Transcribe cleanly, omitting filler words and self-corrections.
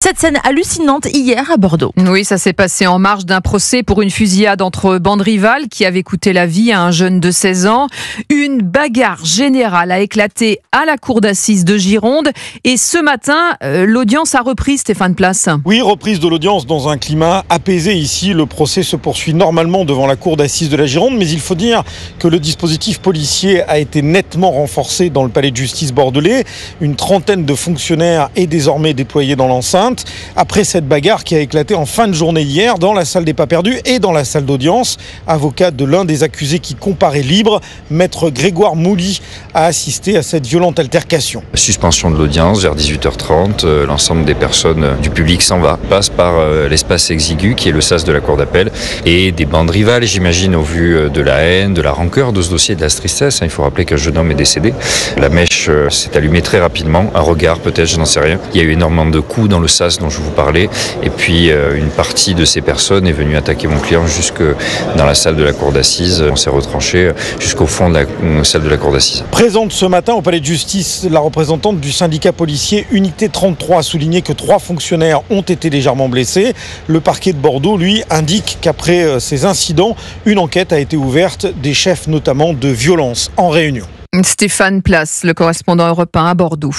Cette scène hallucinante hier à Bordeaux. Oui, ça s'est passé en marge d'un procès pour une fusillade entre bandes rivales qui avait coûté la vie à un jeune de 16 ans. Une bagarre générale a éclaté à la cour d'assises de Gironde. Et ce matin, l'audience a repris, Stéphane Place. Oui, reprise de l'audience dans un climat apaisé ici. Le procès se poursuit normalement devant la cour d'assises de la Gironde. Mais il faut dire que le dispositif policier a été nettement renforcé dans le palais de justice bordelais. Une trentaine de fonctionnaires est désormais déployée dans l'enceinte. Après cette bagarre qui a éclaté en fin de journée hier dans la salle des pas perdus et dans la salle d'audience, avocat de l'un des accusés qui comparaît libre, maître Grégoire Mouly, a assisté à cette violente altercation. Suspension de l'audience vers 18h30, l'ensemble des personnes du public s'en va, passe par l'espace exigu qui est le sas de la cour d'appel et des bandes rivales, j'imagine, au vu de la haine, de la rancœur de ce dossier, de la tristesse. Il faut rappeler qu'un jeune homme est décédé. La mèche s'est allumée très rapidement, un regard peut-être, je n'en sais rien. Il y a eu énormément de coups dans le sas dont je vous parlais et puis une partie de ces personnes est venue attaquer mon client jusque dans la salle de la cour d'assises. On s'est retranché jusqu'au fond de la salle de la cour d'assises. Présente ce matin au palais de justice, la représentante du syndicat policier Unité 33 a souligné que 3 fonctionnaires ont été légèrement blessés. Le parquet de Bordeaux, lui, indique qu'après ces incidents, une enquête a été ouverte, des chefs notamment de violence en réunion. Stéphane Place, le correspondant européen à Bordeaux.